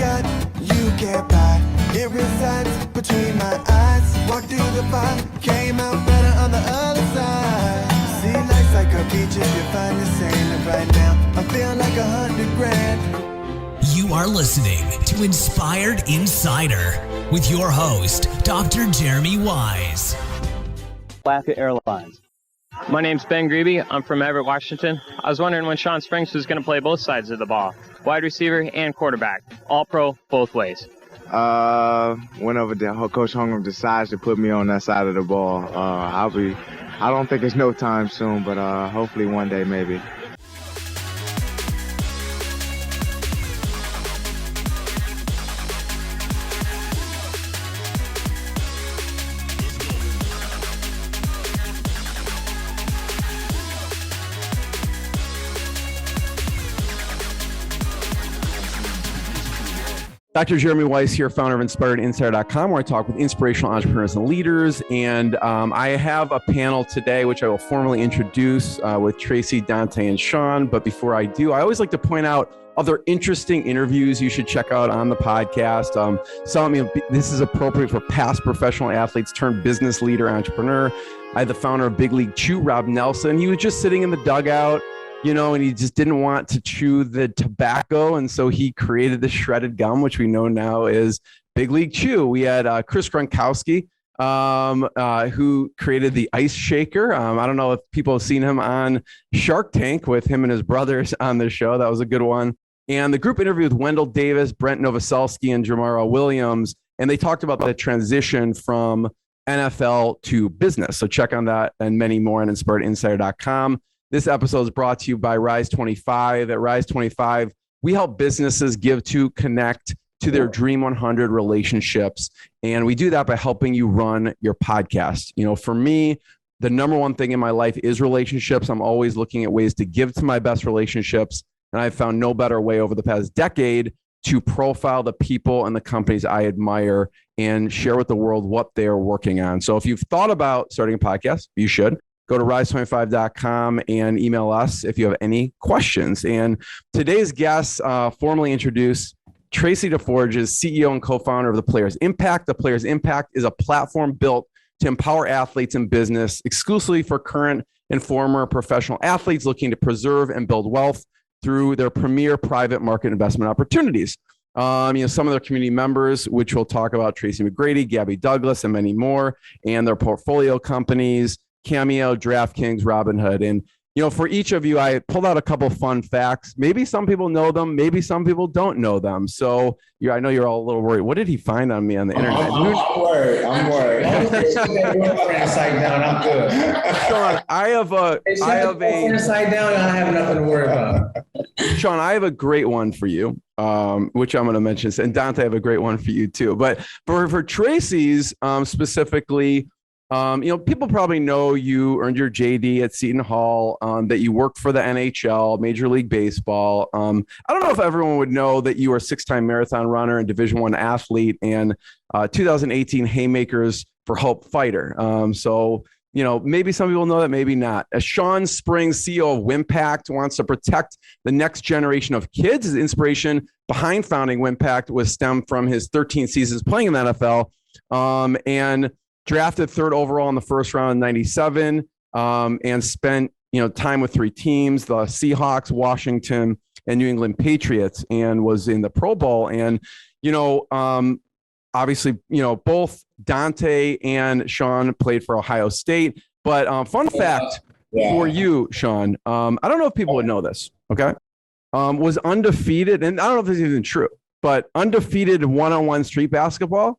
got, you can't buy. It resides between my eyes. Walked through the fire, came out better on the other side. See, life's like a beach if you find the sand. And right now, I feel like 100 grand. You are listening to Inspired Insider with your host, Dr. Jeremy Weisz. Alaska Airlines. My name's Ben Grebe. I'm from Everett, Washington. I was wondering when Shawn Springs was going to play both sides of the ball, wide receiver and quarterback, all pro both ways. Whenever Coach Holmgren decides to put me on that side of the ball, I don't think it's no time soon, but hopefully one day maybe. Dr. Jeremy Weisz here, founder of InspiredInsider.com, where I talk with inspirational entrepreneurs and leaders. And I have a panel today, which I will formally introduce with Tracy, Donte, and Shawn. But before I do, I always like to point out other interesting interviews you should check out on the podcast. This is appropriate for past professional athletes turned business leader, entrepreneur. I had the founder of Big League Chew, Rob Nelson. He was just sitting in the dugout, and he just didn't want to chew the tobacco. And so he created the shredded gum, which we know now is Big League Chew. We had Chris Gronkowski, who created the ice shaker. I don't know if people have seen him on Shark Tank with him and his brothers on the show. That was a good one. And the group interview with Wendell Davis, Brent Novoselsky, and Jamara Williams. And they talked about the transition from NFL to business. So check on that and many more on InspiredInsider.com. This episode is brought to you by Rise 25. At Rise 25, we help businesses give to, connect to their Dream 100 relationships. And we do that by helping you run your podcast. For me, the number one thing in my life is relationships. I'm always looking at ways to give to my best relationships. And I've found no better way over the past decade to profile the people and the companies I admire and share with the world what they're working on. So if you've thought about starting a podcast, you should. Go to rise25.com and email us if you have any questions. And today's guests formally introduce Tracy Deforge, is CEO and co-founder of The Players Impact. The Players Impact is a platform built to empower athletes in business exclusively for current and former professional athletes looking to preserve and build wealth through their premier private market investment opportunities. Some of their community members, which we'll talk about, Tracy McGrady, Gabby Douglas, and many more, and their portfolio companies, Cameo, DraftKings, Robinhood. And, for each of you, I pulled out a couple fun facts. Maybe some people know them. Maybe some people don't know them. So I know you're all a little worried. What did he find on me on the internet? I'm worried. I'm good. Shawn, I have inside down. I have nothing to worry about. Shawn, I have a great one for you, which I'm going to mention. And Donte, I have a great one for you too. But for Tracy's specifically, people probably know you earned your JD at Seton Hall, that you worked for the NHL, Major League Baseball. I don't know if everyone would know that you were a 6-time marathon runner and Division I athlete and 2018 Haymakers for Hope fighter. Maybe some people know that, maybe not. As Shawn Springs, CEO of Wimpact, wants to protect the next generation of kids. His inspiration behind founding Wimpact was stemmed from his 13 seasons playing in the NFL, and drafted 3rd overall in the first round in 97, and spent time with 3 teams, the Seahawks, Washington, and New England Patriots, and was in the Pro Bowl. And obviously both Donte and Shawn played for Ohio State. But fun fact for you, Shawn, I don't know if people would know this, okay? Was undefeated, and I don't know if this is even true, but undefeated one-on-one street basketball.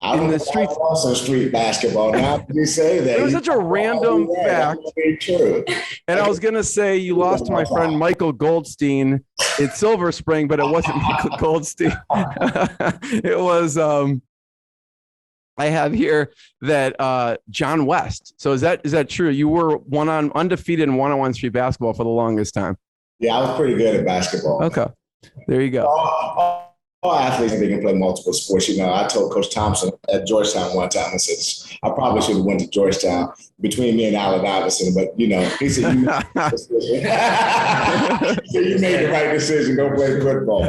In the streets, also street basketball. Now that you say that, it was such a random fact. True. And I was gonna say you lost to my friend Michael Goldstein in Silver Spring, but it wasn't Michael Goldstein. It was I have here that John West. So is that true? You were undefeated in one-on-one street basketball for the longest time. Yeah, I was pretty good at basketball. Okay, there you go. All athletes, they can play multiple sports. You know, I told Coach Thompson at Georgetown one time, I said, I probably should have went to Georgetown between me and Allen Iverson, but, you know, he said, you made the right decision. Go play football.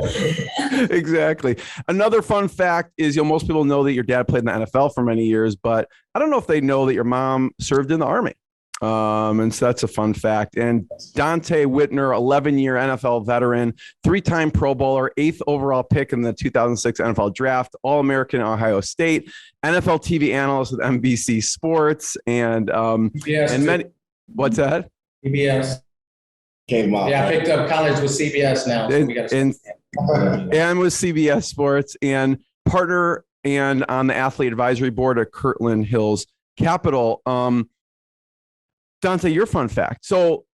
Exactly. Another fun fact is, most people know that your dad played in the NFL for many years, but I don't know if they know that your mom served in the Army. And so that's a fun fact. And Donte Whitner, 11-year NFL veteran, 3-time Pro Bowler, 8th overall pick in the 2006 NFL Draft, All-American at Ohio State, NFL TV analyst with NBC Sports, and many. What's that? CBS. Came out. Yeah, I picked up college with CBS now. So and with CBS Sports, and partner and on the athlete advisory board at Kirtland Hills Capital. Donte, your fun fact. So,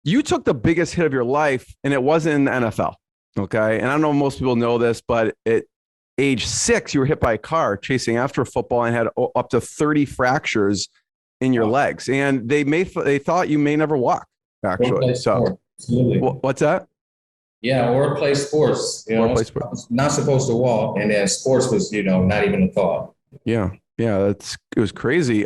you took the biggest hit of your life, and it wasn't in the NFL. Okay. And I don't know if most people know this, but at age 6, you were hit by a car chasing after football and had up to 30 fractures in your legs. And they thought you may never walk, actually. So, what's that? Yeah, or play sports. You know, sports. Not supposed to walk, and then sports was, not even a thought. Yeah. Yeah, it was crazy.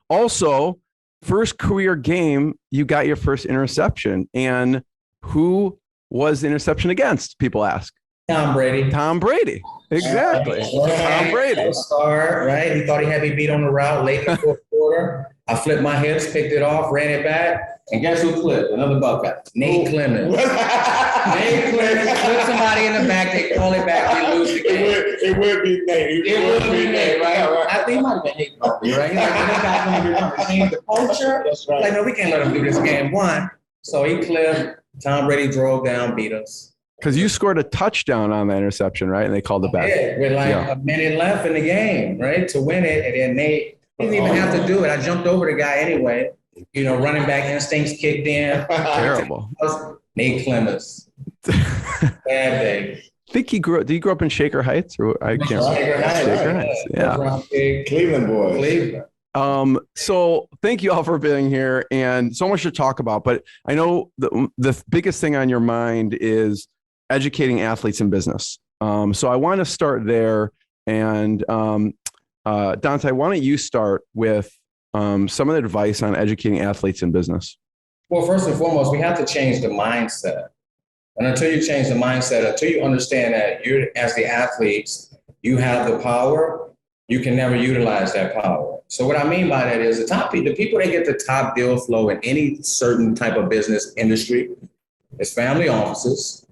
Also, first career game, you got your first interception. And who was the interception against? People ask. Tom Brady. Tom Brady. Exactly. Tom Brady. Star, right? He thought he had me beat on the route late in the fourth quarter. I flipped my hips, picked it off, ran it back. And guess who flipped? Another Buckeye. Nate Clemens. Nate Clemens flipped somebody in the back. They call it back. They lose the game. It would be Nate. It would be Nate, right? I think it might have been Nate, right? He's like, this guy's going to change the culture. That's right. Like, no, we can't let him do this game. One. So he clipped. Tom Brady drove down, beat us. Because you scored a touchdown on that interception, right? And they called it back. Yeah, with a minute left in the game, right? To win it. And then Nate didn't even have to do it. I jumped over the guy anyway. Running back instincts kicked in. Terrible. Nate Clemens. Bad day. Did he grow up in Shaker Heights? Or I can't remember. Shaker Heights. Yeah. Cleveland boys. Cleveland. So thank you all for being here, and so much to talk about. But I know the biggest thing on your mind is educating athletes in business. So I want to start there. And Donte, why don't you start with some of the advice on educating athletes in business? Well, first and foremost, we have to change the mindset. And until you change the mindset, until you understand that you, as the athletes, you have the power, you can never utilize that power. So what I mean by that is the people that get the top deal flow in any certain type of business industry is family offices,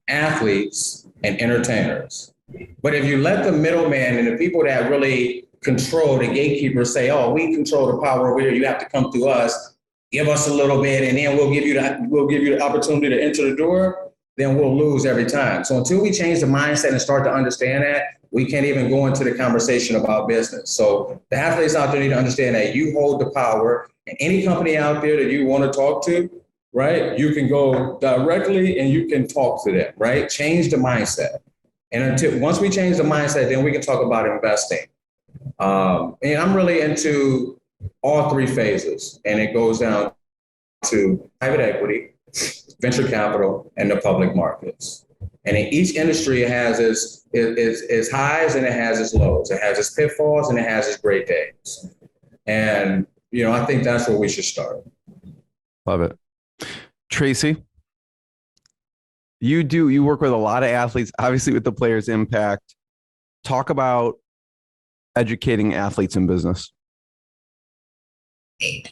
athletes, and entertainers. But if you let the middleman and the people that really control, the gatekeepers, say, oh, we control the power over here, you have to come through us, give us a little bit, and then we'll give you the opportunity to enter the door, then we'll lose every time. So until we change the mindset and start to understand that, we can't even go into the conversation about business. So the athletes out there need to understand that you hold the power, and any company out there that you want to talk to, right, you can go directly and you can talk to them, right? Change the mindset. And once we change the mindset, then we can talk about investing. And I'm really into all three phases, and it goes down to private equity, venture capital, and the public markets. And in each industry, it has its highs and it has its lows. It has its pitfalls and it has its great days. And, I think that's where we should start. Love it. Tracy, you work with a lot of athletes, obviously with the Players Impact. Talk about educating athletes in business.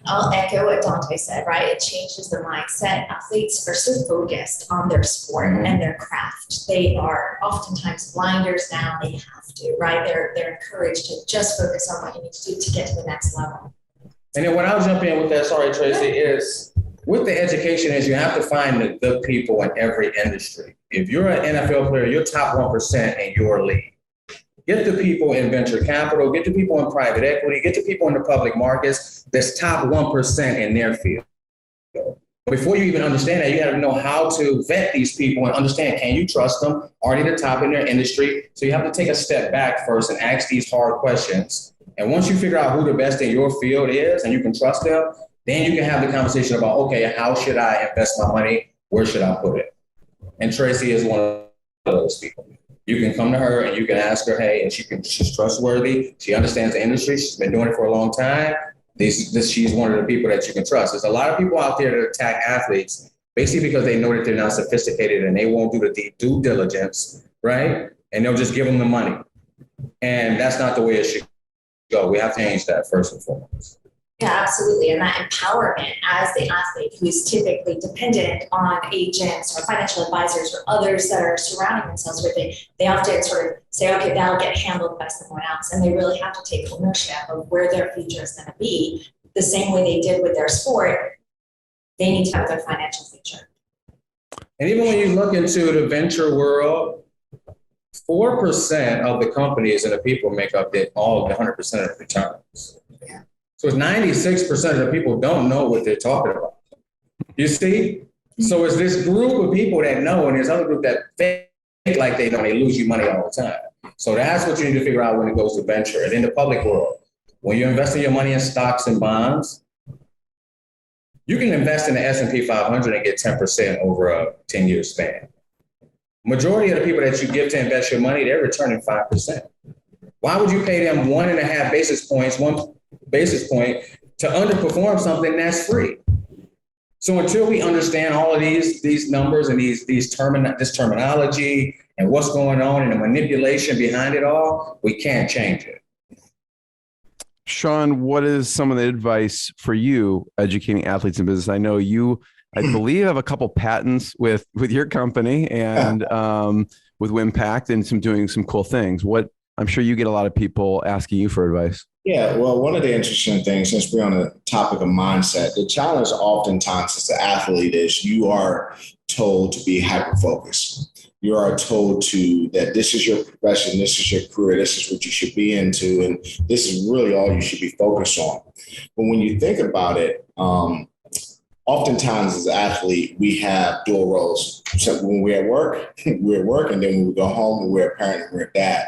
I'll echo what Donte said, right? It changes the mindset. Athletes are so focused on their sport and their craft. They are oftentimes blinders down. They have to, right? They're encouraged to just focus on what you need to do to get to the next level. And then when I'll jump in with that, sorry, Tracy, is with the education is you have to find the people in every industry. If you're an NFL player, you're top 1% in your league. Get the people in venture capital, get the people in private equity, get the people in the public markets that's top 1% in their field. Before you even understand that, you got to know how to vet these people and understand, can you trust them? Are they the top in their industry? So you have to take a step back first and ask these hard questions. And once you figure out who the best in your field is and you can trust them, then you can have the conversation about, okay, how should I invest my money? Where should I put it? And Tracy is one of those people. You can come to her and you can ask her, hey, and she's trustworthy. She understands the industry. She's been doing it for a long time. She's one of the people that you can trust. There's a lot of people out there that attack athletes basically because they know that they're not sophisticated and they won't do the due diligence, right? And they'll just give them the money. And that's not the way it should go. We have to change that first and foremost. Yeah, absolutely. And that empowerment as the athlete who's typically dependent on agents or financial advisors or others that are surrounding themselves with it, they often sort of say, okay, that'll get handled by someone else. And they really have to take ownership of where their future is going to be. The same way they did with their sport, they need to have their financial future. And even when you look into the venture world, 4% of the companies and the people make up all 100% of the returns. Yeah. So it's 96% of the people don't know what they're talking about. You see? So it's this group of people that know, and there's other group that fake like they know, and they lose you money all the time. So that's what you need to figure out when it goes to venture. And in the public world, when you're investing your money in stocks and bonds, you can invest in the S&P 500 and get 10% over a 10-year span. Majority of the people that you give to invest your money, they're returning 5%. Why would you pay them 1.5 basis points, 1 basis point to underperform something that's free? So until we understand all of these numbers and this terminology and what's going on and the manipulation behind it all, we can't change it. Shawn, what is some of the advice for you educating athletes in business? I know you, I believe, have a couple patents with your company and with Wimpact and doing some cool things. I'm sure you get a lot of people asking you for advice. Yeah, well, one of the interesting things, since we're on the topic of mindset, the challenge oftentimes as an athlete is you are told to be hyper-focused. You are told that this is your profession, this is your career, this is what you should be into, and this is really all you should be focused on. But when you think about it, oftentimes as an athlete, we have dual roles. So when we're at work, we're at work, and then when we go home, we're a parent and we're a dad.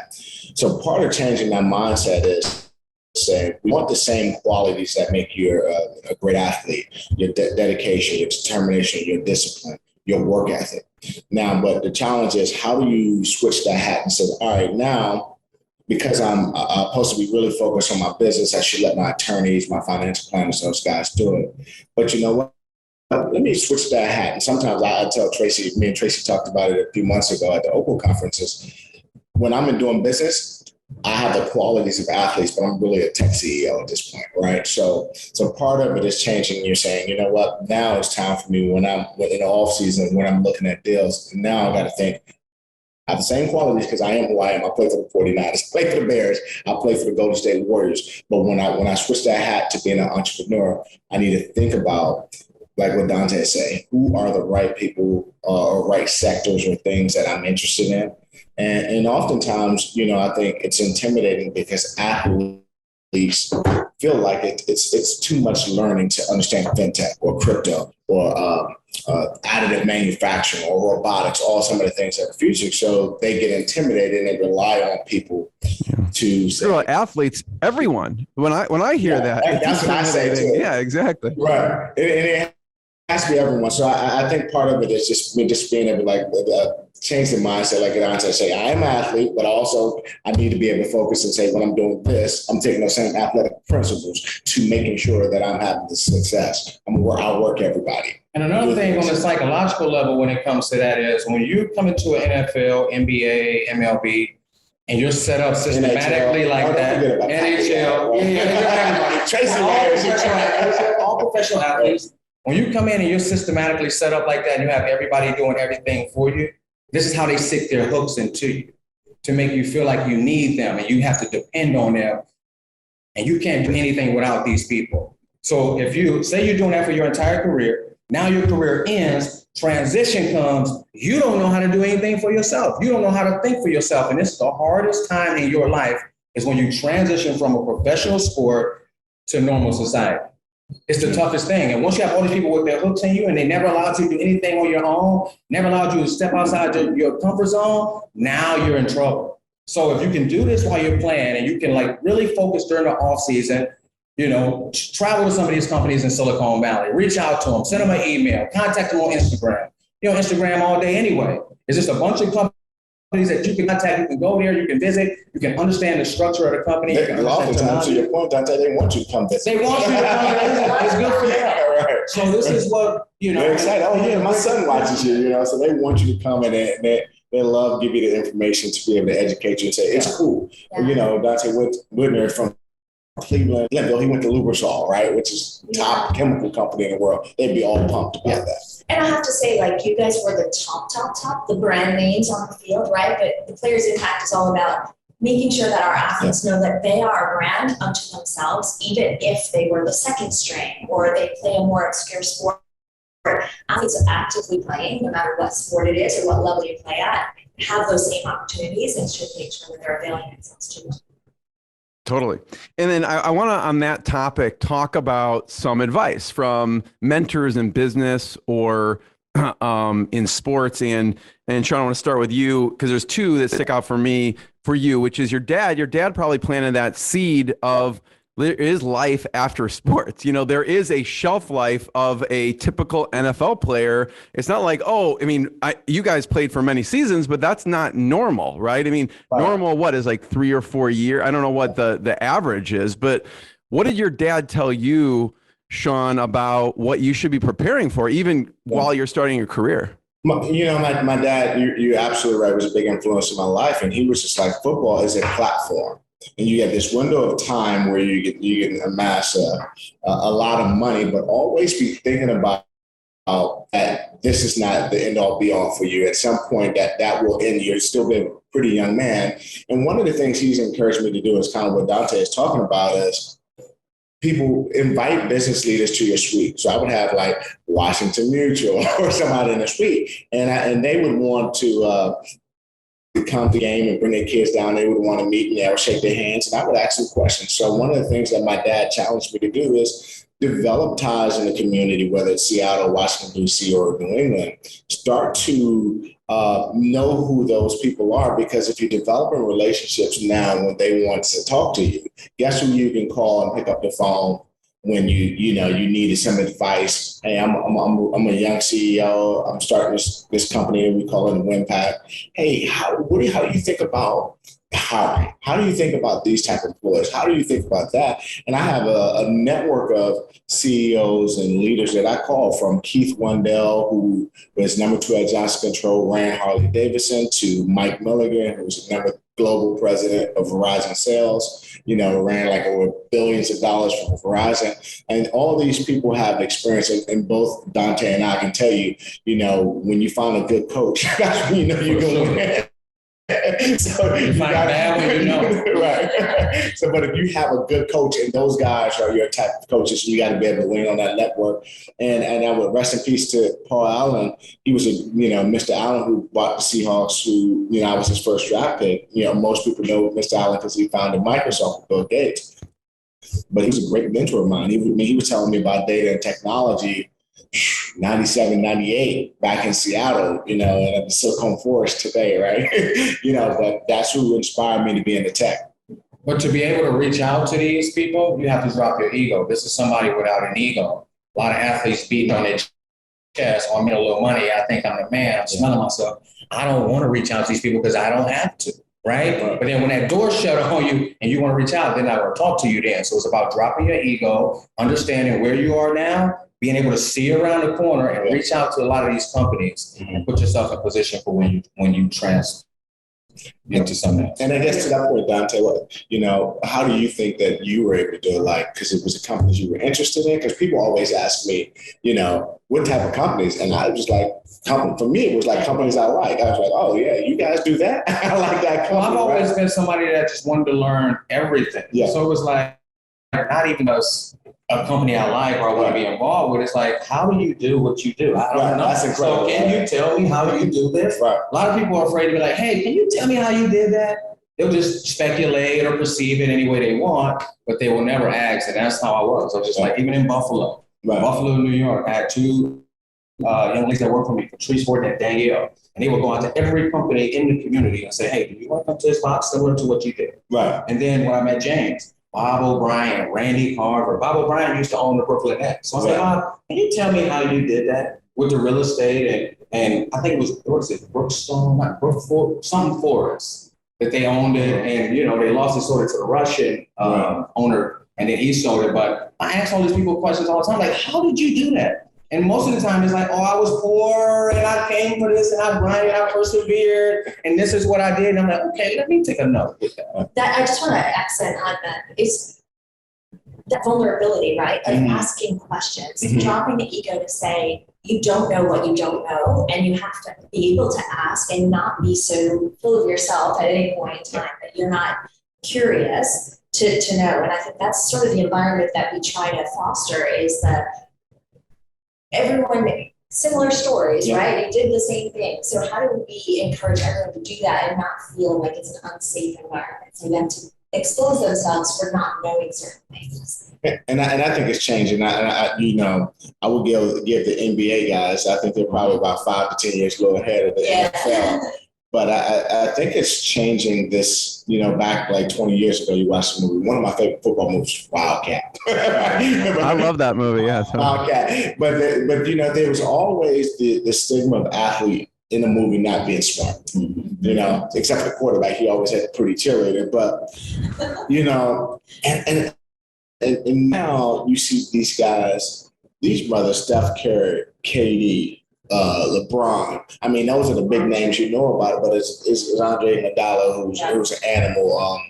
So part of changing that mindset is saying we want the same qualities that make you a great athlete: your dedication, your determination, your discipline, your work ethic. Now, but the challenge is, how do you switch that hat and say, all right, now, because I'm supposed to be really focused on my business, I should let my attorneys, my financial planners, those guys do it. But you know what? Let me switch that hat. And sometimes I tell Tracy, me and Tracy talked about it a few months ago at the Opal conferences. When I'm in doing business, I have the qualities of athletes, but I'm really a tech CEO at this point, right? So part of it is changing. You're saying, you know what? Now it's time for me when I'm in the off season, when I'm looking at deals. Now I got to think. I have the same qualities because I am who I am. I play for the 49ers, I play for the Bears, I play for the Golden State Warriors. But when I switch that hat to being an entrepreneur, I need to think about, like what Donte say, who are the right people or right sectors or things that I'm interested in. And oftentimes, I think it's intimidating because athletes feel like it's too much learning to understand fintech or crypto or additive manufacturing or robotics, all some of the things that are future. So they get intimidated and rely on people to say. Well, athletes, everyone. When I hear that, that's what I say too. Yeah, exactly. Right. And it has to be everyone. So I think part of it is just being able to change the mindset, like Donte say, I am an athlete, but also I need to be able to focus and say, when I'm doing this, I'm taking those same athletic principles to making sure that I'm having the success. I'll work everybody. And another thing on the psychological level when it comes to that is when you come into an NFL, NBA, MLB, and you're set up systematically like that, NHL, all professional athletes, when you come in and you're systematically set up like that and you have everybody doing everything for you, this is how they stick their hooks into you to make you feel like you need them and you have to depend on them. And you can't do anything without these people. So if you say you're doing that for your entire career, now your career ends, transition comes, you don't know how to do anything for yourself. You don't know how to think for yourself. And this is the hardest time in your life is when you transition from a professional sport to normal society. It's the toughest thing. And once you have all these people with their hooks in you and they never allowed you to do anything on your own, never allowed you to step outside your comfort zone, now you're in trouble. So if you can do this while you're playing and you can really focus during the off season, travel to some of these companies in Silicon Valley, reach out to them, send them an email, contact them on Instagram. Instagram all day anyway. It's just a bunch of companies that you can contact, you can go there, you can visit, you can understand the structure of the company. A lot of times, to your point, Donte, they want you to come visit. They want you to come visit. It's good for them. Right. So this is what, They're excited. Oh yeah, my son watches you, so they want you to come and they love give you the information to be able to educate you and say, it's cool. Yeah. Donte Whitner from Cleveland, he went to Lubrizol, right, which is top chemical company in the world. They'd be all pumped about that. And I have to say, you guys were the top, the brand names on the field, right? But the Players Impact is all about making sure that our athletes know that they are a brand unto themselves, even if they were the second string or they play a more obscure sport. Athletes are actively playing, no matter what sport it is or what level you play at, have those same opportunities and should make sure that they're availing themselves to them. Totally. And then I want to, on that topic, talk about some advice from mentors in business or in sports. And Shawn, I want to start with you because there's two that stick out for me, for you, which is your dad. Your dad probably planted that seed of there is life after sports. There is a shelf life of a typical NFL player. It's not like, you guys played for many seasons, but that's not normal, right? Normal, what is 3 or 4 years? I don't know what the average is, but what did your dad tell you, Shawn, about what you should be preparing for, even while you're starting your career? My dad, you're absolutely right, was a big influence in my life. And he was just like, football is a platform. And you get this window of time where you can amass a lot of money, but always be thinking about that this is not the end all be all for you. At some point that will end. You're still a pretty young man. And one of the things he's encouraged me to do is kind of what Donte is talking about is people invite business leaders to your suite. So I would have Washington Mutual or somebody in the suite, and they would want to come to the game and bring their kids down. They would want to meet and they would shake their hands and I would ask them questions. So one of the things that my dad challenged me to do is develop ties in the community, whether it's Seattle, Washington, D.C., or New England. Start to know who those people are, because if you're developing relationships now when they want to talk to you, guess who you can call and pick up the phone when you needed some advice. Hey, I'm a young CEO. I'm starting this company, and we call it WinPack. Hey, how do you think about hiring? How do you think about these type of employees? How do you think about that? And I have a network of CEOs and leaders that I call, from Keith Wendell, who was number 2 at Johnson Control, ran Harley Davidson, to Mike Milligan, who was the global president of Verizon Sales, ran over billions of dollars from Verizon. And all these people have experience, and both Donte and I can tell you, when you find a good coach, that's when you're going to win. So you find that when right. So, but if you have a good coach, and those guys are your type of coaches, you got to be able to lean on that network. And I would rest in peace to Paul Allen. He was Mr. Allen, who bought the Seahawks, who I was his first draft pick. Most people know Mr. Allen because he founded Microsoft with Bill Gates. But he was a great mentor of mine. He was telling me about data and technology 97, 98 back in Seattle, and at the Silicon Forest today, right? But that's who inspired me to be in the tech. But to be able to reach out to these people, you have to drop your ego. This is somebody without an ego. A lot of athletes beating on their chest, or I'm making a little money, I think I'm the man, I'm smelling myself. I don't want to reach out to these people because I don't have to, right? But then when that door shut on you and you want to reach out, then I will talk to you then. So it's about dropping your ego, understanding where you are now, being able to see around the corner and reach out to a lot of these companies and put yourself in position for when you transfer into something else. And I guess to that point, Donte, how do you think that you were able to do it? Because it was a companies you were interested in? Because people always ask me, what type of companies? And I was like, for me, it was like companies I like. I was like, oh yeah, you guys do that? I like that company. Well, I've always been somebody that just wanted to learn everything. Yeah. So it was like, not even a company I like or I want to be involved with. It's like, how do you do what you do? I don't know. That's incredible. So can you tell me how you do this? Right. A lot of people are afraid to be like, hey, can you tell me how you did that? They'll just speculate or perceive it any way they want, but they will never ask. And that's how I was. So just like, even in Buffalo, New York, I had 2 young ladies that worked for me, Tracy and Danielle. And they would go out to every company in the community and say, hey, do you want to come to this box similar to what you did? Right. And then when I met James, Bob O'Brien, Randy Carver. Bob O'Brien used to own the Brooklyn Nets. So I was like, Bob, can you tell me how you did that with the real estate and I think it was, what was it, Brookstone, not Brookford, some forest that they owned it, and they lost it sort of to the Russian owner, and then he sold it. But I ask all these people questions all the time, like, how did you do that? And most of the time it's like, oh, I was poor and I came for this and I grinded, I persevered, and this is what I did. And I'm like, okay, let me take a note with that. That I just want to accent on that is that vulnerability, right? Of asking questions, dropping the ego to say, you don't know what you don't know, and you have to be able to ask and not be so full of yourself at any point in time that you're not curious to know. And I think that's sort of the environment that we try to foster, is that everyone, similar stories, right? You did the same thing. So how do we encourage everyone to do that and not feel like it's an unsafe environment for them to expose themselves for not knowing certain things? And I think it's changing. I would give the NBA guys, I think they're probably about 5 to 10 years go ahead of the NFL. But I think it's changing this, back like 20 years ago, you watched the movie. One of my favorite football movies, Wildcat. I love that movie, yeah. Wildcat. But there was always the stigma of athlete in the movie not being smart, except for the quarterback. He always had a pretty cheerleader. But, and now you see these guys, these brothers, Steph Curry, KD, LeBron. I mean, those are the big names you know about it, but it's Andre Iguodala, who's an animal,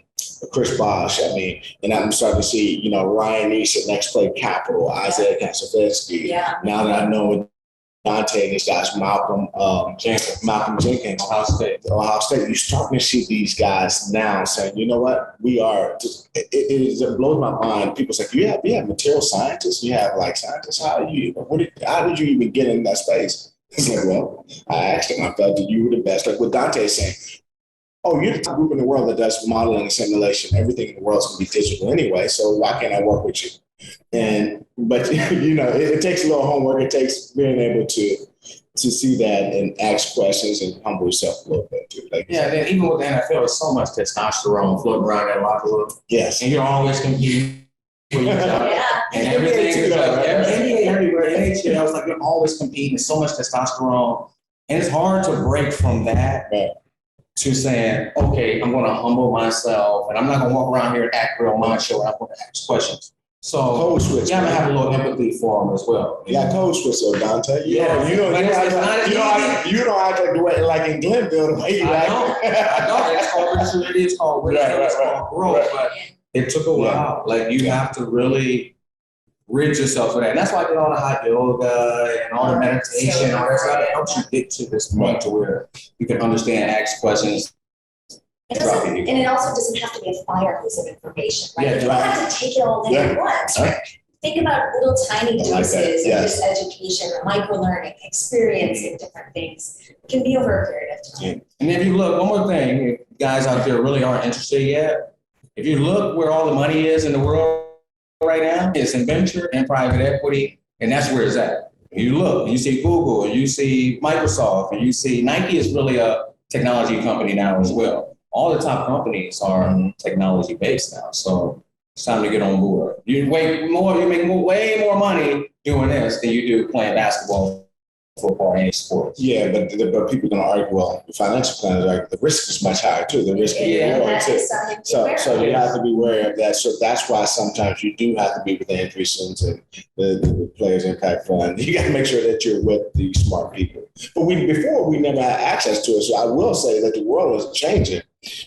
Chris Bosh. I mean, and I'm starting to see, Ryan Neeson, next play Capital, Isaiah Kasavetsky. Yeah. Now that I know Donte and these guys, Malcolm Jenkins, Ohio State, you're starting to see these guys now saying, you know what, we are, it blows my mind. People say, you have material scientists, you have like scientists, how did you even get in that space? It's like, well, I asked him, I felt that you were the best. Like what Donte is saying, oh, you're the top group in the world that does modeling and simulation. Everything in the world's going to be digital anyway, so why can't I work with you? But it takes a little homework. It takes being able to see that and ask questions and humble yourself a little bit too. Then even with the NFL, there's so much testosterone floating around that locker room. Yes, and you're always competing with each other. And everything is like everywhere. NHL, I was like, you're always competing. There's so much testosterone, and it's hard to break from that. To saying, okay, I'm going to humble myself, and I'm not going to walk around here and act real macho, and I'm going to ask questions. So code switch. You gotta have a little empathy for them as well. Yeah, code switch, so Donte. You don't act like the way, like in Glenville, the way you act. I know. That's called maturity. It's called wisdom. It's called growth. But it took a while. Like you have to really rid yourself of that. And that's why I did all the hot yoga and all the meditation and all that stuff. It helps you get to this point to where you can understand, ask questions. And it also doesn't have to be a fire hose of information, right? Yeah, you don't have to take it all in at once, right? Think about little tiny doses of just education, micro learning, experiencing different things. It can be over a period of time. And if you look, one more thing, if guys out there really aren't interested yet, if you look where all the money is in the world right now, it's in venture and private equity, and that's where it's at. You look, you see Google, you see Microsoft, and you see Nike is really a technology company now as well. All the top companies are technology based now, so it's time to get on board. You make way more money doing this than you do playing basketball, football, any sports. Yeah, but people are going to argue, well, the financial planners are, the risk is much higher too. The risk is more too. So you have to be wary of that. So that's why sometimes you do have to be with the entry zones and the Players Impact Fund. You got to make sure that you're with the smart people. But before we never had access to it. So I will say that the world is changing.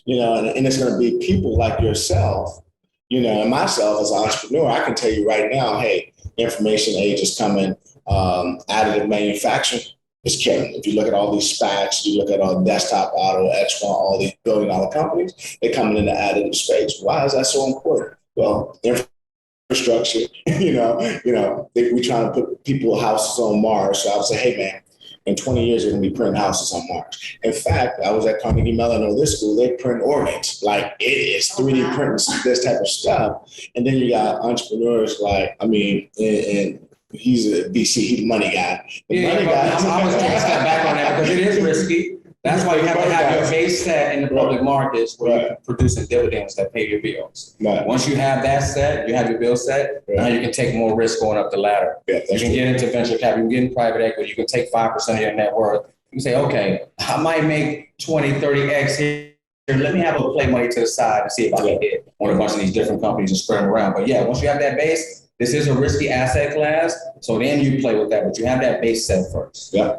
And it's going to be people like yourself, and myself as an entrepreneur. I can tell you right now, hey, information age is coming. Additive manufacturing is killing. If you look at all these SPACs, you look at all Desktop Auto, X1, all these billion-dollar companies, they're coming into additive space. Why is that so important? Well, infrastructure, we're trying to put people's houses on Mars. So I would say, hey, man, in 20 years, they're going to be printing houses on Mars. In fact, I was at Carnegie Mellon, this school, they print organs. Like it is 3D printing this type of stuff. And then you got entrepreneurs and he's a VC, he's the money guy. I was going to step back on that because it is risky. That's why you have to have your base set in the public markets where you're producing dividends that pay your bills. Right. Once you have that set, you have your bill set, now you can take more risk going up the ladder. Yeah, you can get into venture capital, you can get into private equity, you can take 5% of your net worth. You can say, okay, I might make 20, 30X here. Let me have a play money to the side and see if I can hit on a bunch of these different companies and spread them around. But yeah, once you have that base, this is a risky asset class. So then you play with that, but you have that base set first. Yeah.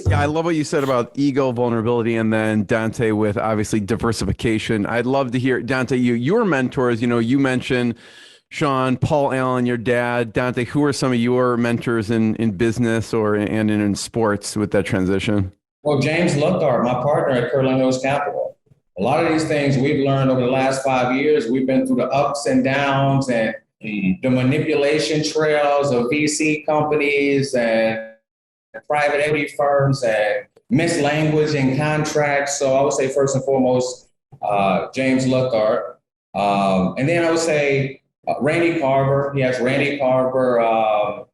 Yeah, I love what you said about ego, vulnerability, and then Donte with obviously diversification. I'd love to hear, Donte, your mentors, you mentioned Shawn, Paul Allen, your dad. Donte, who are some of your mentors in business and in sports with that transition? Well, James Luckard, my partner at Curlin Hills Capital. A lot of these things we've learned over the last 5 years. We've been through the ups and downs and the manipulation trails of VC companies and private equity firms and mislanguage in contracts. So I would say first and foremost, James Luckard. And then I would say Randy Carver. He has Randy Carver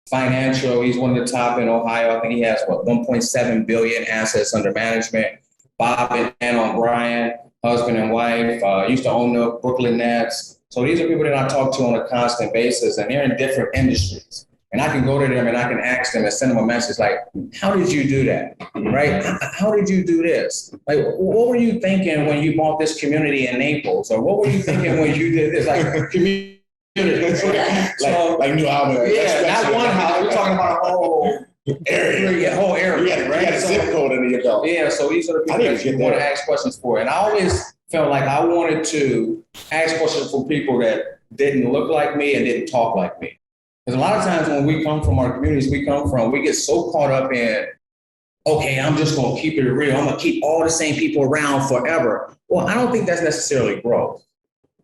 Financial. He's one of the top in Ohio. I think he has 1.7 billion assets under management. Bob and Ann O'Brien, husband and wife, used to own the Brooklyn Nets. So these are people that I talk to on a constant basis, and they're in different industries. And I can go to them and I can ask them and send them a message like, how did you do that? Right? How did you do this? Like, what were you thinking when you bought this community in Naples? Or what were you thinking when you did this? Like, community. like New Albany. Yeah, not one house. We're talking about a whole area. You had a zip code under your belt. Yeah, so these are the people that you want to ask questions for. And I always felt like I wanted to ask questions for people that didn't look like me and didn't talk like me. Because a lot of times when we come from our communities we get so caught up in, okay, I'm just going to keep it real. I'm going to keep all the same people around forever. Well, I don't think that's necessarily growth.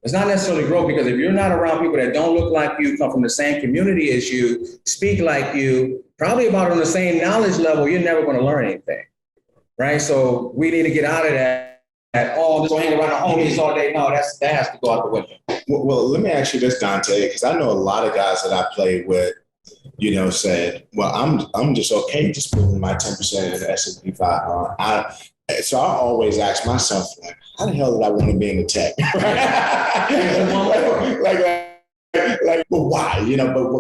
It's not necessarily growth because if you're not around people that don't look like you, come from the same community as you, speak like you, probably about on the same knowledge level, you're never going to learn anything, right? So we need to get out of that. Just hang around the homies all day. No, that has to go out the window. Well, let me ask you this, Donte, because I know a lot of guys that I played with, said, well, I'm just okay just putting my 10% in the S&P 500. So I always ask myself, like, how the hell did I want to be in the tech? But why?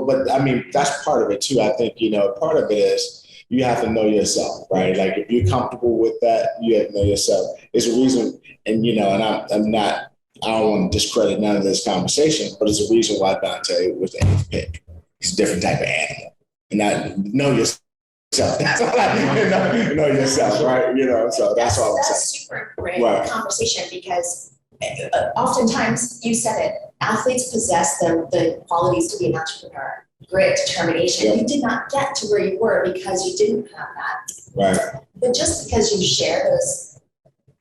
But I mean, that's part of it too. I think, part of it is you have to know yourself, right? Like if you're comfortable with that, you have to know yourself. It's a reason, and I don't want to discredit none of this conversation, but it's a reason why Donte was the eighth pick. He's a different type of animal. And know yourself. That's all know yourself, right? So that's all I'm saying. That's super great conversation because oftentimes, you said it, athletes possess the qualities to be an entrepreneur. Grit, determination. Yep. You did not get to where you were because you didn't have that. Right. But just because you share those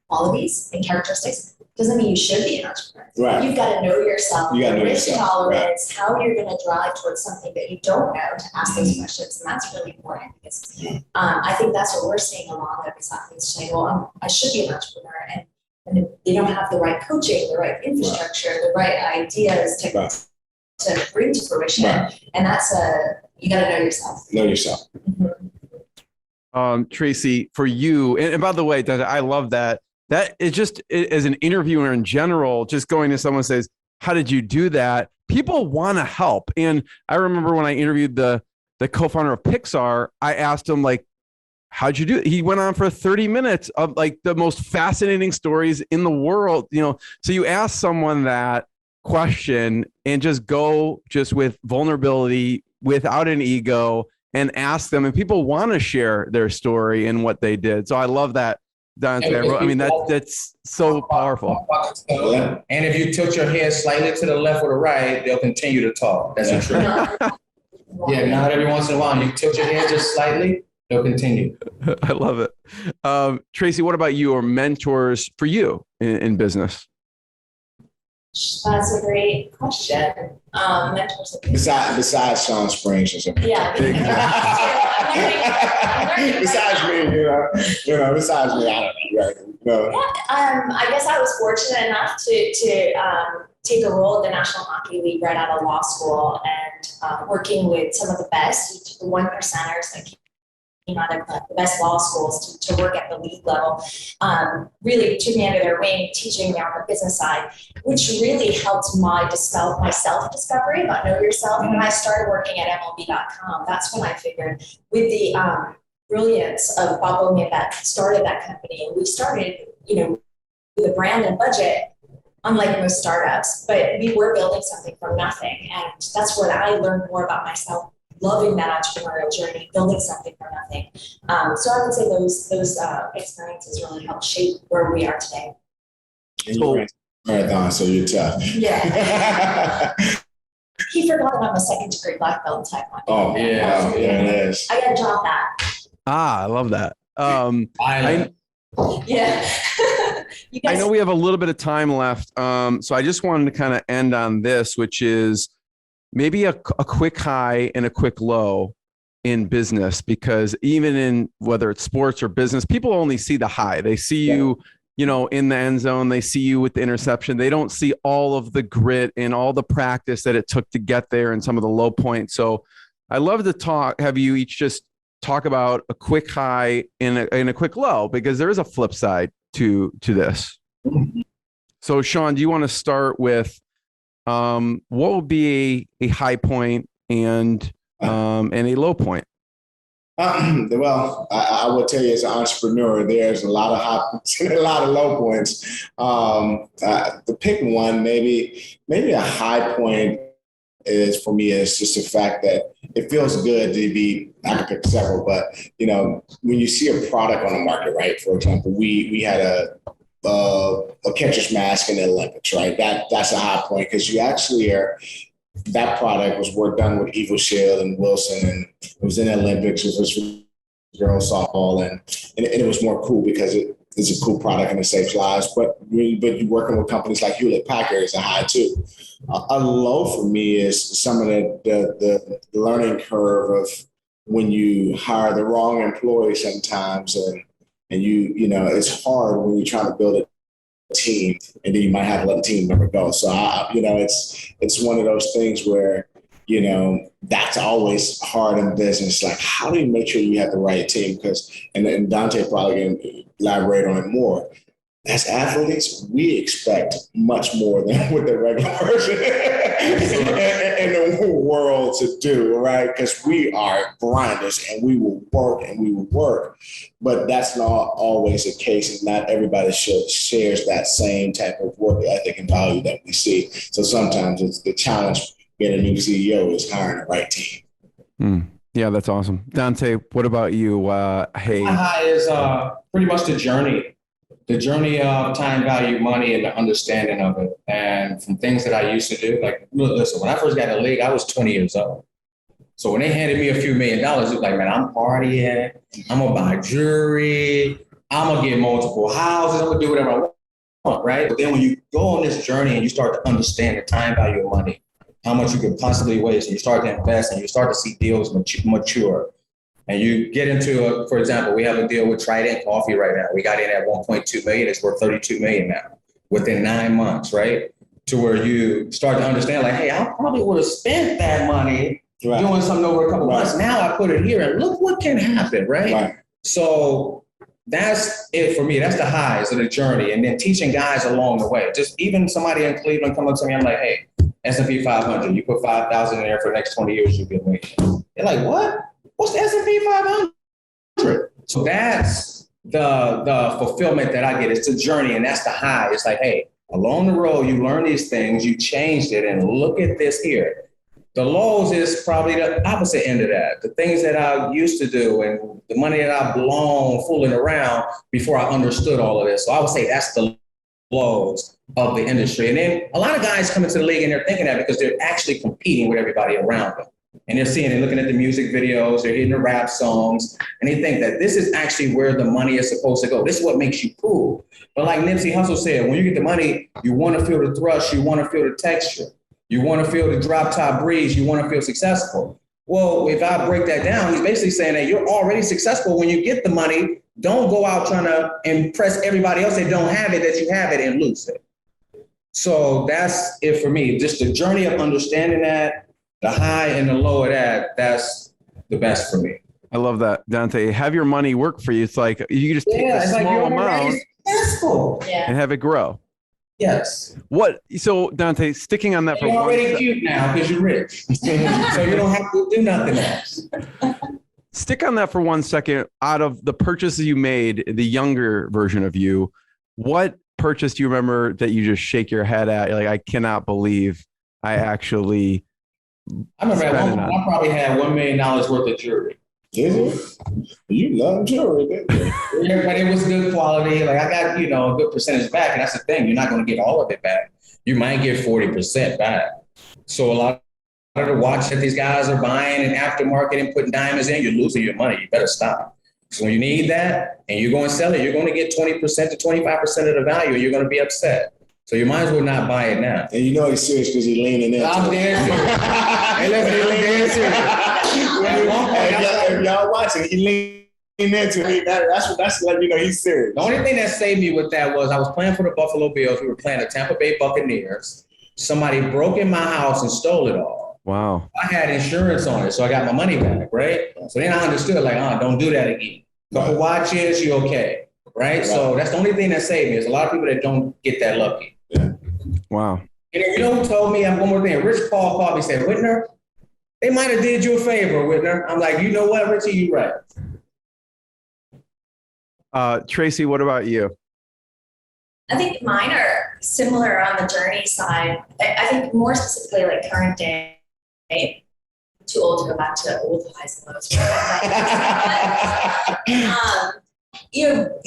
qualities and characteristics doesn't mean you should be an entrepreneur. Right. You've got to know yourself, you got to know risk yourself. tolerance, how you're going to drive towards something that you don't know to ask those questions. And that's really important because I think that's what we're seeing a lot of is athletes saying, well, I should be an entrepreneur. And they don't have the right coaching, the right infrastructure, the right ideas to bring to fruition. And that's you got to know yourself. Know yourself. Mm-hmm. Tracy, for you, and by the way, I love that. That is just as an interviewer in general, just going to someone says, how did you do that? People want to help. And I remember when I interviewed the co-founder of Pixar, I asked him like, how'd you do it? He went on for 30 minutes of like the most fascinating stories in the world. So you ask someone that question and just go with vulnerability without an ego and ask them, and people want to share their story and what they did. So I love that, Donte. I mean, that's so powerful. And if you tilt your head slightly to the left or the right, they'll continue to talk. That's the truth. Yeah, not every once in a while. You tilt your head just slightly, they'll continue. I love it. Tracy, what about you or mentors for you in business? That's a great question. Mentors. Besides Shawn Springs or something. Yeah. Besides me, besides me, I don't know. Yeah, I guess I was fortunate enough to take a role at the National Hockey League right out of law school and working with some of the best, the one percenters that out of the best law schools to work at the lead level, really took me under their wing, teaching me on the business side, which really helped my self-discovery about know yourself. When I started working at MLB.com, that's when I figured with the brilliance of Bob Bowman that started that company, and we started, with a brand and budget, unlike most startups, but we were building something from nothing. And that's what I learned more about myself, loving that entrepreneurial journey, building something from nothing. So I would say those experiences really helped shape where we are today. And you ran marathon, so you're tough. Yeah. He forgot that I'm a second-degree black belt in Taekwondo. Oh, yeah, it is. I gotta drop that. I love that. Yeah. You guys, I know we have a little bit of time left. So I just wanted to kind of end on this, which is maybe a quick high and a quick low in business, because even in whether it's sports or business, people only see the high. They see you, in the end zone. They see you with the interception. They don't see all of the grit and all the practice that it took to get there and some of the low points. So I love to have you each just talk about a quick high and a quick low, because there is a flip side to this. So Shawn, do you want to start with what would be a high point and a low point? Well, I will tell you, as an entrepreneur, there's a lot of high points and a lot of low points. To pick one, maybe a high point is for me is just the fact that it feels good to be. I could pick several, but when you see a product on the market, right? For example, we had a catcher's mask in the Olympics, right? That's a high point, because you actually are. That product was work done with Evo Shield and Wilson, and it was in the Olympics. It was for girls softball, and it was more cool because it's a cool product and it saves lives. But you're working with companies like Hewlett Packard is a high too. A low for me is some of the learning curve of when you hire the wrong employee sometimes, and it's hard when you're trying to build a team, and then you might have to let a team member go. So it's one of those things where that's always hard in business. Like, how do you make sure you have the right team? Because and Donte probably can elaborate on it more. As athletes, we expect much more than what the regular person in the world to do, right? Because we are grinders, and we will work and we will work. But that's not always the case, and not everybody shares that same type of work ethic and value that we see. So sometimes it's the challenge being a new CEO is hiring the right team. Yeah, that's awesome. Donte, what about you? Hey, my high is pretty much the journey of time, value, money, and the understanding of it. And from things that I used to do, like, listen, when I first got in the league, I was 20 years old. So when they handed me a few $1 million, it was like, man, I'm partying, I'm gonna buy jewelry, I'm gonna get multiple houses, I'm gonna do whatever I want, right? But then when you go on this journey and you start to understand the time value of money, how much you could possibly waste, and you start to invest and you start to see deals mature. And you get into, for example, we have a deal with Trident Coffee right now. We got in at 1.2 million. It's worth 32 million now within 9 months, right? To where you start to understand, like, hey, I probably would have spent that money doing something over a couple months. Now I put it here and look what can happen, right? So that's it for me. That's the highs of the journey. And then teaching guys along the way. Just even somebody in Cleveland come up to me, I'm like, hey, S&P 500, you put 5,000 in there for the next 20 years, you'll be a millionaire. They're like, what? What's the S&P 500? So that's the fulfillment that I get. It's the journey, and that's the high. It's like, hey, along the road, you learn these things, you changed it, and look at this here. The lows is probably the opposite end of that. The things that I used to do and the money that I've blown fooling around before I understood all of this. So I would say that's the lows of the industry. And then a lot of guys come into the league and they're thinking that because they're actually competing with everybody around them. And they're seeing and looking at the music videos, they're hitting the rap songs, and they think that this is actually where the money is supposed to go. This is what makes you cool. But like Nipsey Hussle said, when you get the money, you want to feel the thrust, you want to feel the texture, you want to feel the drop top breeze, you want to feel successful. Well, if I break that down, he's basically saying that you're already successful when you get the money. Don't go out trying to impress everybody else that don't have it, that you have it, and lose it. So that's it for me. Just the journey of understanding that, the high and the low of that, that's the best for me. I love that, Donte. Have your money work for you. It's like you just take a small amount and have it grow. Yes. So Donte, sticking on that for you're one already cute now because you're rich. So you don't have to do nothing else. Stick on that for 1 second. Out of the purchases you made, the younger version of you, what purchase do you remember that you just shake your head at? You're like, I cannot believe I actually. I remember at one point, I probably had $1 million worth of jewelry. You love jewelry, didn't you? Yeah, but it was good quality. Like I got, a good percentage back. And that's the thing. You're not going to get all of it back. You might get 40% back. So a lot of the watch that these guys are buying in aftermarket and putting diamonds in, you're losing your money. You better stop. So when you need that and you're going to sell it, you're going to get 20% to 25% of the value. And you're going to be upset. So you might as well not buy it now. And you know he's serious because he's leaning in. I'm dead serious. Hey, listen, he's dead serious. If y'all watching, he leaning into it. That's like, he's serious. The only thing that saved me with that was I was playing for the Buffalo Bills. We were playing the Tampa Bay Buccaneers. Somebody broke in my house and stole it all. Wow. I had insurance on it, so I got my money back, right? So then I understood, don't do that again. Couple watches, you're okay, right? So that's the only thing that saved me. There's a lot of people that don't get that lucky. Yeah. Wow. And you know who told me? One more thing. Rich Paul called me and said, Whitner, they might have did you a favor, Whitner. I'm like, you know what, Richie, you right. Tracy, what about you? I think mine are similar on the journey side. I think more specifically like current day. I'm too old to go back to old highs and lows.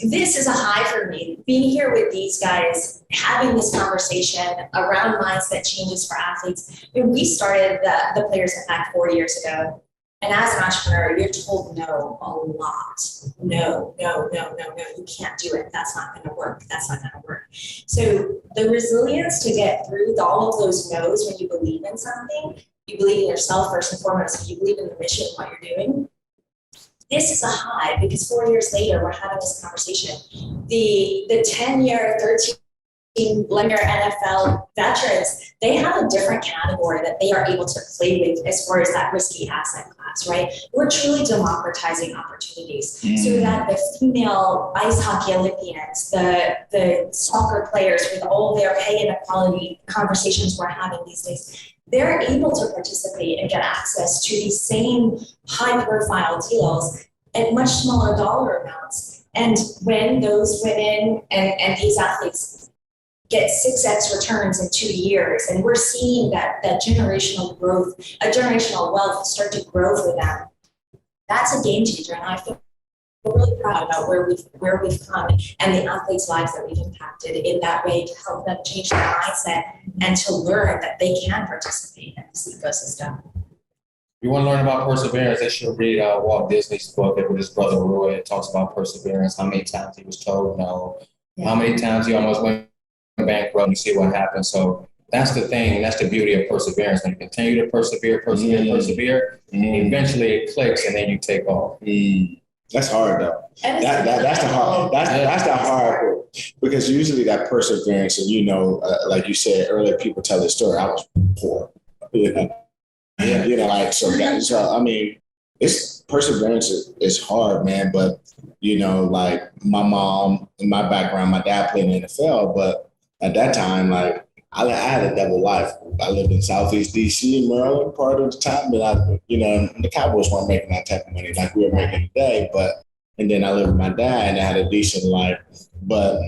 This is a high for me. Being here with these guys, having this conversation around mindset changes for athletes. We started the Players Impact 4 years ago. And as an entrepreneur, you're told no a lot. No, you can't do it. That's not going to work. So the resilience to get through all of those no's when you believe in something, you believe in yourself first and foremost, you believe in the mission of what you're doing. This is a high because 4 years later, we're having this conversation. The 10-year, 13-year NFL veterans, they have a different category that they are able to play with as far as that risky asset class, right? We're truly democratizing opportunities so that the female ice hockey Olympians, the soccer players with all their pay inequality conversations we're having these days, they're able to participate and get access to these same high-profile deals at much smaller dollar amounts. And when those women and these athletes get 6x returns in 2 years, and we're seeing that generational growth, a generational wealth start to grow for them, that's a game changer. And I feel really proud about where we've come and the athletes' lives that we've impacted in that way to help them change their mindset and to learn that they can participate in this ecosystem. If you want to learn about perseverance, they should read Walt Disney's book with his brother Roy. It talks about perseverance, how many times he was told no, how many times he almost went bankrupt, and you see what happened. So that's the thing. That's the beauty of perseverance. When you continue to persevere, eventually it clicks and then you take off. That's hard though. That's the hard. That's the hard part, because usually that perseverance, and like you said earlier, people tell the story. I was poor, So I mean, it's perseverance is hard, man. But like my mom, in my background, my dad played in the NFL, but at that time, like I had a double life. I lived in Southeast DC, Maryland, part of the time, but the Cowboys weren't making that type of money like we were making today. And then I lived with my dad, and I had a decent life. But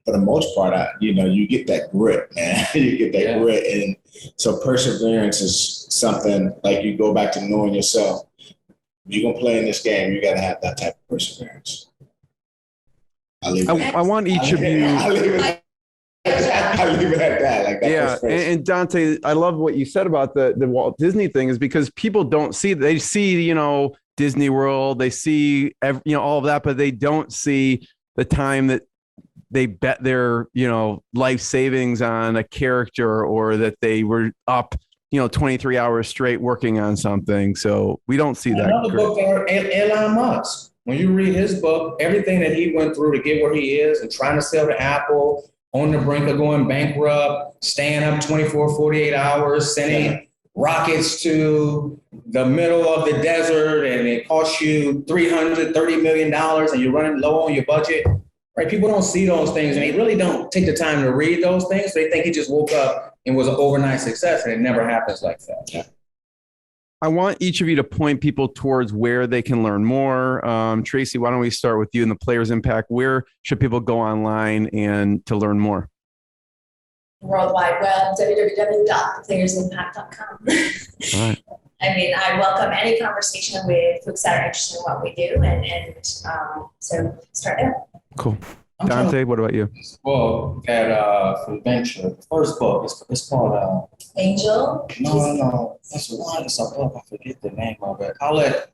for the most part, you get that grit, man. You get that grit, and so perseverance is something like you go back to knowing yourself. You're gonna play in this game, you got to have that type of perseverance. I want each of you. I leave it at that. Like that. Yeah, and Donte, I love what you said about the Walt Disney thing, is because people don't see. They see, Disney World, they see all of that, but they don't see the time that they bet their life savings on a character, or that they were up 23 hours straight working on something. So we don't see that. Another book, Elon Musk. When you read his book, everything that he went through to get where he is and trying to sell to Apple, on the brink of going bankrupt, staying up 24, 48 hours, sending rockets to the middle of the desert and it costs you $330 million and you're running low on your budget, right? People don't see those things and they really don't take the time to read those things. They think he just woke up and was an overnight success, and it never happens like that. Yeah. I want each of you to point people towards where they can learn more. Tracy, why don't we start with you and the Players Impact? Where should people go online and to learn more? World Wide Web, www.playersimpact.com. All right. I mean, I welcome any conversation with folks that are interested in what we do, and so start there. Cool. Donte, what about you? Well, that from Venture, the first book, it's called Angel. No. That's one. It's a book. I forget the name of it. I'll let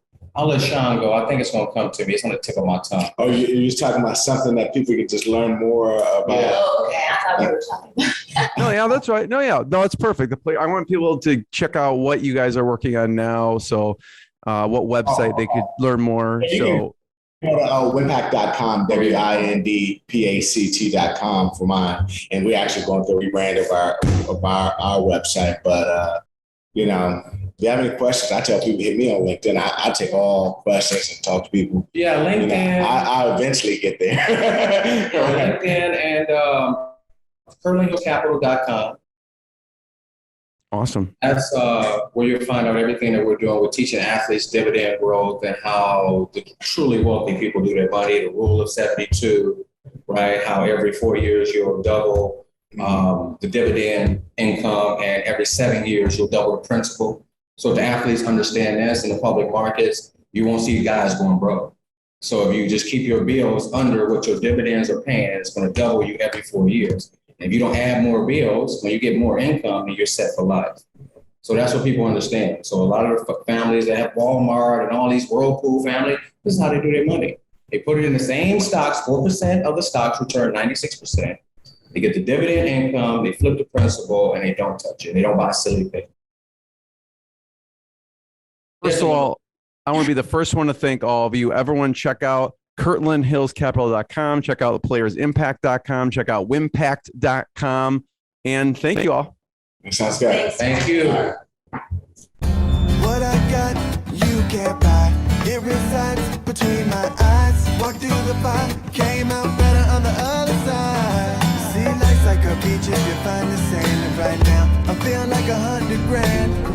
Shawn go. I think it's gonna come to me. It's on the tip of my tongue. Oh, you're just talking about something that people can just learn more about. Oh, okay. I thought we were talking about. No, yeah, that's right. No, it's perfect. I want people to check out what you guys are working on now. So, what website they could learn more. So. Go to winpact.com, WINDPACT.com for mine. And we're actually going through a rebrand of our website. But, you know, if you have any questions, I tell people, hit me on LinkedIn. I take all questions and talk to people. Yeah, LinkedIn. You know, I'll eventually get there. LinkedIn and curlinghillcapital.com. Awesome. That's where you'll find out everything that we're doing. We're teaching athletes dividend growth and how the truly wealthy people do their money, the rule of 72, right? How every 4 years you'll double the dividend income, and every 7 years you'll double the principal. So if the athletes understand this in the public markets, you won't see guys going broke. So if you just keep your bills under what your dividends are paying, it's going to double you every 4 years. If you don't add more bills, when you get more income, then you're set for life. So that's what people understand. So a lot of the families that have Walmart and all these Whirlpool families, this is how they do their money. They put it in the same stocks, 4% of the stocks return 96%. They get the dividend income, they flip the principal, and they don't touch it. They don't buy silly things. First of all, I want to be the first one to thank all of you. Everyone check out KirtlandHillsCapital.com. Check out theplayersimpact.com. Check out Wimpact.com. And thank you all. Sounds good. Thank you. What I got, you can't buy. It resides between my eyes. Walked through the fire, came out better on the other side. See, life's like a beach if you find the sand. And right now, I feel like $100 grand.